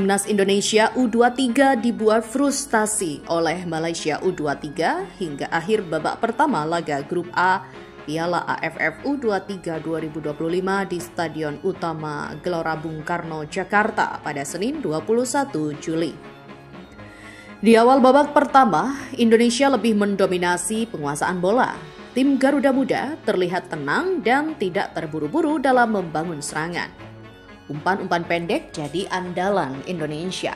Timnas Indonesia U23 dibuat frustasi oleh Malaysia U23 hingga akhir babak pertama laga Grup A Piala AFF U23 2025 di Stadion Utama Gelora Bung Karno, Jakarta pada Senin 21 Juli. Di awal babak pertama, Indonesia lebih mendominasi penguasaan bola. Tim Garuda Muda terlihat tenang dan tidak terburu-buru dalam membangun serangan. Umpan-umpan pendek jadi andalan Indonesia.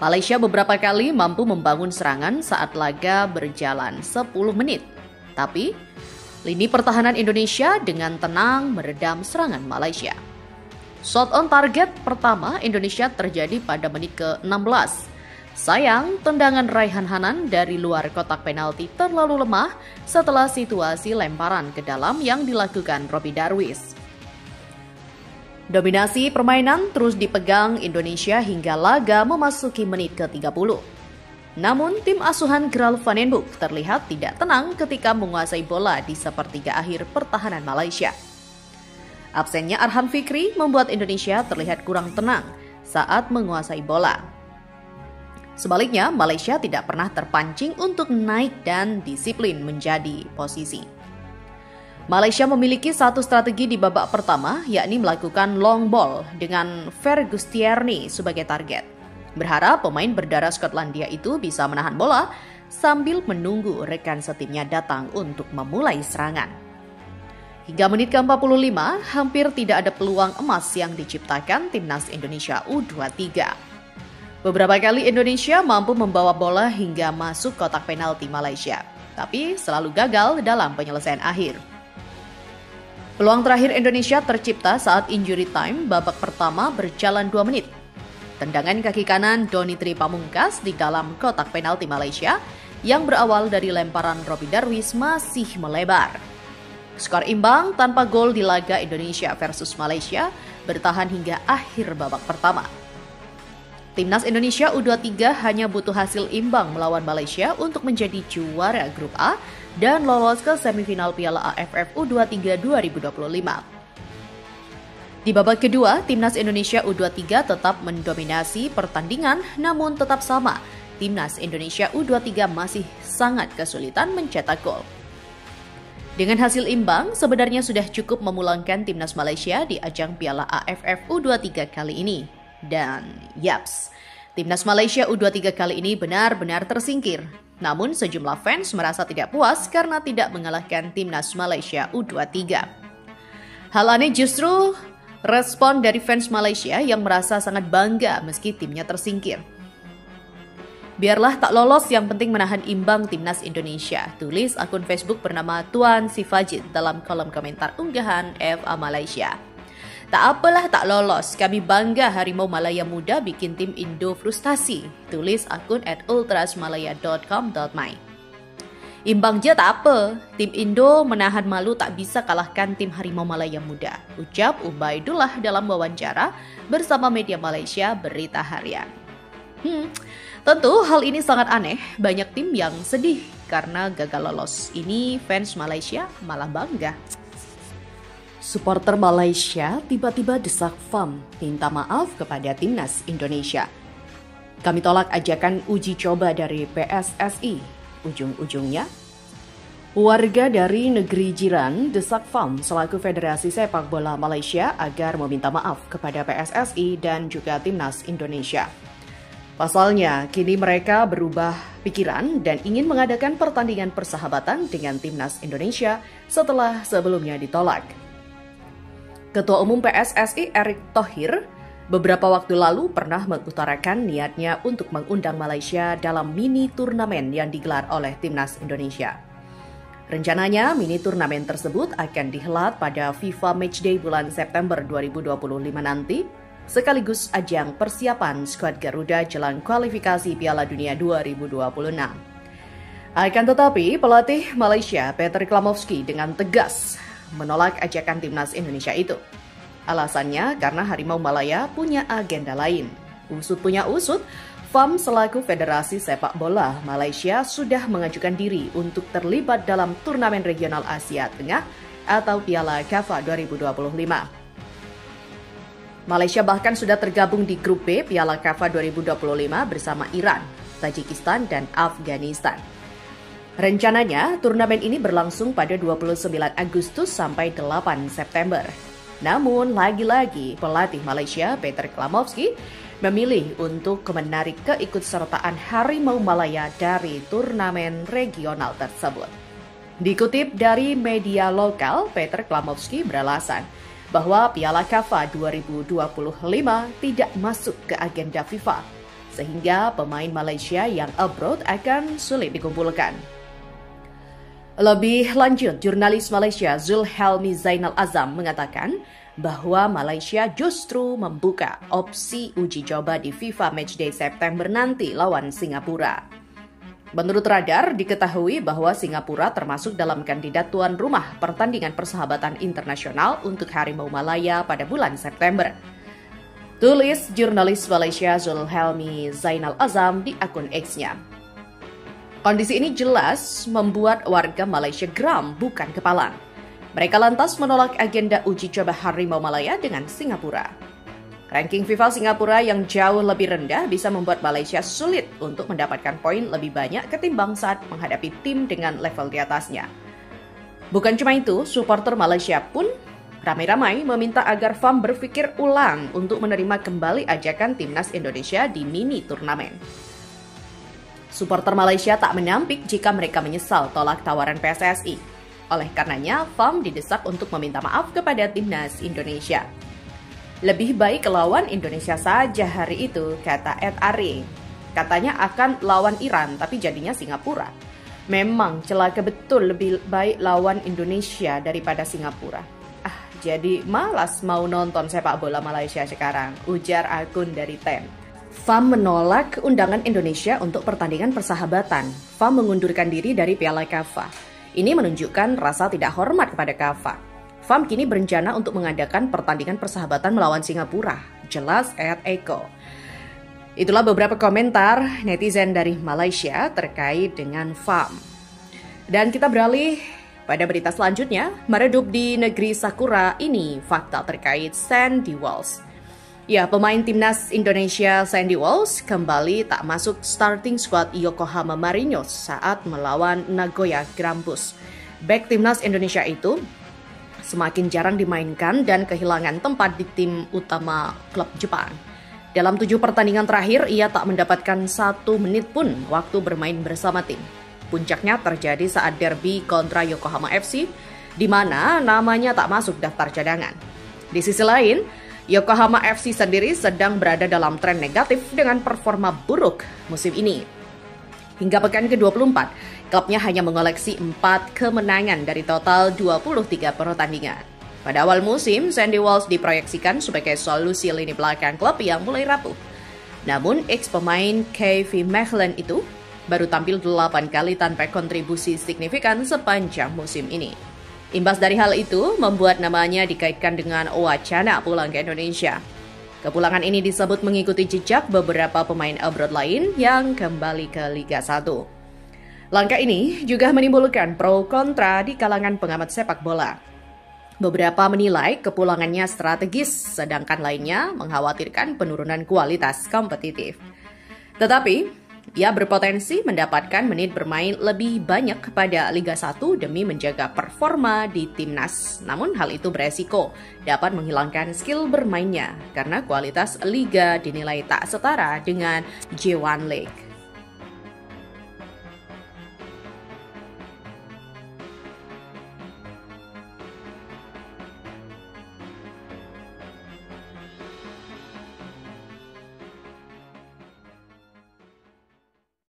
Malaysia beberapa kali mampu membangun serangan saat laga berjalan 10 menit. Tapi, lini pertahanan Indonesia dengan tenang meredam serangan Malaysia. Shot on target pertama Indonesia terjadi pada menit ke-16. Sayang, tendangan Raihan Hanan dari luar kotak penalti terlalu lemah setelah situasi lemparan ke dalam yang dilakukan Robby Darwish. Dominasi permainan terus dipegang Indonesia hingga laga memasuki menit ke-30. Namun, tim asuhan Kral Van den Boeck terlihat tidak tenang ketika menguasai bola di sepertiga akhir pertahanan Malaysia. Absennya Arhan Fikri membuat Indonesia terlihat kurang tenang saat menguasai bola. Sebaliknya, Malaysia tidak pernah terpancing untuk naik dan disiplin menjadi posisi. Malaysia memiliki satu strategi di babak pertama, yakni melakukan long ball dengan Fergus Tierney sebagai target. Berharap pemain berdarah Skotlandia itu bisa menahan bola sambil menunggu rekan setimnya datang untuk memulai serangan. Hingga menit ke-45, hampir tidak ada peluang emas yang diciptakan Timnas Indonesia U23. Beberapa kali Indonesia mampu membawa bola hingga masuk kotak penalti Malaysia, tapi selalu gagal dalam penyelesaian akhir. Peluang terakhir Indonesia tercipta saat injury time babak pertama berjalan 2 menit. Tendangan kaki kanan Doni Tri Pamungkas di dalam kotak penalti Malaysia yang berawal dari lemparan Robby Darwish masih melebar. Skor imbang tanpa gol di laga Indonesia versus Malaysia bertahan hingga akhir babak pertama. Timnas Indonesia U23 hanya butuh hasil imbang melawan Malaysia untuk menjadi juara Grup A dan lolos ke semifinal Piala AFF U23 2025. Di babak kedua, Timnas Indonesia U23 tetap mendominasi pertandingan, namun tetap sama. Timnas Indonesia U23 masih sangat kesulitan mencetak gol. Dengan hasil imbang, sebenarnya sudah cukup memulangkan Timnas Malaysia di ajang Piala AFF U23 kali ini. Dan yaps, Timnas Malaysia U23 kali ini benar-benar tersingkir. Namun sejumlah fans merasa tidak puas karena tidak mengalahkan Timnas Malaysia U23. Hal aneh justru respon dari fans Malaysia yang merasa sangat bangga meski timnya tersingkir. Biarlah tak lolos, yang penting menahan imbang Timnas Indonesia, tulis akun Facebook bernama Tuan Sifajid dalam kolom komentar unggahan FA Malaysia. Tak apalah tak lolos, kami bangga Harimau Malaya Muda bikin tim Indo frustasi, tulis akun @ultrasmalaya.com.my. Imbang je tak apa, tim Indo menahan malu tak bisa kalahkan tim Harimau Malaya Muda, ucap Ubaidullah dalam wawancara bersama media Malaysia Berita Harian. Tentu hal ini sangat aneh, banyak tim yang sedih karena gagal lolos. Ini fans Malaysia malah bangga. Supporter Malaysia tiba-tiba desak FAM minta maaf kepada Timnas Indonesia. Kami tolak ajakan uji coba dari PSSI. Ujung-ujungnya, warga dari negeri jiran desak FAM selaku Federasi Sepak Bola Malaysia agar meminta maaf kepada PSSI dan juga Timnas Indonesia. Pasalnya, kini mereka berubah pikiran dan ingin mengadakan pertandingan persahabatan dengan Timnas Indonesia setelah sebelumnya ditolak. Ketua Umum PSSI Erick Thohir beberapa waktu lalu pernah mengutarakan niatnya untuk mengundang Malaysia dalam mini turnamen yang digelar oleh Timnas Indonesia. Rencananya, mini turnamen tersebut akan dihelat pada FIFA Matchday bulan September 2025 nanti, sekaligus ajang persiapan skuad Garuda jelang kualifikasi Piala Dunia 2026. Akan tetapi, pelatih Malaysia Peter Klamovski dengan tegas menolak ajakan Timnas Indonesia itu. Alasannya karena Harimau Malaya punya agenda lain. Usut punya usut, FAM selaku Federasi Sepak Bola Malaysia sudah mengajukan diri untuk terlibat dalam turnamen regional Asia Tengah atau Piala KAFA 2025. Malaysia bahkan sudah tergabung di grup B Piala KAFA 2025 bersama Iran, Tajikistan, dan Afghanistan. Rencananya, turnamen ini berlangsung pada 29 Agustus sampai 8 September. Namun, lagi-lagi pelatih Malaysia, Peter Klamovski, memilih untuk menarik keikutsertaan Harimau Malaya dari turnamen regional tersebut. Dikutip dari media lokal, Peter Klamovski beralasan bahwa Piala KAFA 2025 tidak masuk ke agenda FIFA, sehingga pemain Malaysia yang abroad akan sulit dikumpulkan. Lebih lanjut, jurnalis Malaysia Zulhelmi Zainal Azam mengatakan bahwa Malaysia justru membuka opsi uji coba di FIFA Matchday September nanti lawan Singapura. Menurut Radar, diketahui bahwa Singapura termasuk dalam kandidat tuan rumah pertandingan persahabatan internasional untuk Harimau Malaya pada bulan September. Tulis jurnalis Malaysia Zulhelmi Zainal Azam di akun X-nya. Kondisi ini jelas membuat warga Malaysia geram bukan kepalang. Mereka lantas menolak agenda uji coba Harimau Malaya dengan Singapura. Ranking FIFA Singapura yang jauh lebih rendah bisa membuat Malaysia sulit untuk mendapatkan poin lebih banyak ketimbang saat menghadapi tim dengan level di atasnya. Bukan cuma itu, supporter Malaysia pun ramai-ramai meminta agar FAM berpikir ulang untuk menerima kembali ajakan timnas Indonesia di mini turnamen. Supporter Malaysia tak menampik jika mereka menyesal tolak tawaran PSSI. Oleh karenanya, FAM didesak untuk meminta maaf kepada timnas Indonesia. Lebih baik lawan Indonesia saja hari itu, kata Ed Ari. Katanya akan lawan Iran, tapi jadinya Singapura. Memang celaka betul lebih baik lawan Indonesia daripada Singapura. Jadi malas mau nonton sepak bola Malaysia sekarang, ujar akun dari Ten. FAM menolak undangan Indonesia untuk pertandingan persahabatan. FAM mengundurkan diri dari Piala KAFA. Ini menunjukkan rasa tidak hormat kepada KAFA. FAM kini berencana untuk mengadakan pertandingan persahabatan melawan Singapura. Jelas Ed Eko. Itulah beberapa komentar netizen dari Malaysia terkait dengan FAM. Dan kita beralih pada berita selanjutnya, meredup di negeri Sakura ini fakta terkait Sandy Walsh. Ya, pemain timnas Indonesia Sandy Walsh kembali tak masuk starting squad Yokohama Marinos saat melawan Nagoya Grampus. Bek timnas Indonesia itu semakin jarang dimainkan dan kehilangan tempat di tim utama klub Jepang. Dalam 7 pertandingan terakhir, ia tak mendapatkan 1 menit pun waktu bermain bersama tim. Puncaknya terjadi saat derby kontra Yokohama FC, di mana namanya tak masuk daftar cadangan. Di sisi lain, Yokohama FC sendiri sedang berada dalam tren negatif dengan performa buruk musim ini. Hingga pekan ke-24, klubnya hanya mengoleksi 4 kemenangan dari total 23 pertandingan. Pada awal musim, Sandy Walsh diproyeksikan sebagai solusi lini belakang klub yang mulai rapuh. Namun, ex-pemain KV Mechelen itu baru tampil 8 kali tanpa kontribusi signifikan sepanjang musim ini. Imbas dari hal itu, membuat namanya dikaitkan dengan wacana pulang ke Indonesia. Kepulangan ini disebut mengikuti jejak beberapa pemain abroad lain yang kembali ke Liga 1. Langkah ini juga menimbulkan pro kontra di kalangan pengamat sepak bola. Beberapa menilai kepulangannya strategis, sedangkan lainnya mengkhawatirkan penurunan kualitas kompetitif. Tetapi, ia berpotensi mendapatkan menit bermain lebih banyak pada Liga 1 demi menjaga performa di timnas. Namun hal itu beresiko dapat menghilangkan skill bermainnya karena kualitas Liga dinilai tak setara dengan J1 League.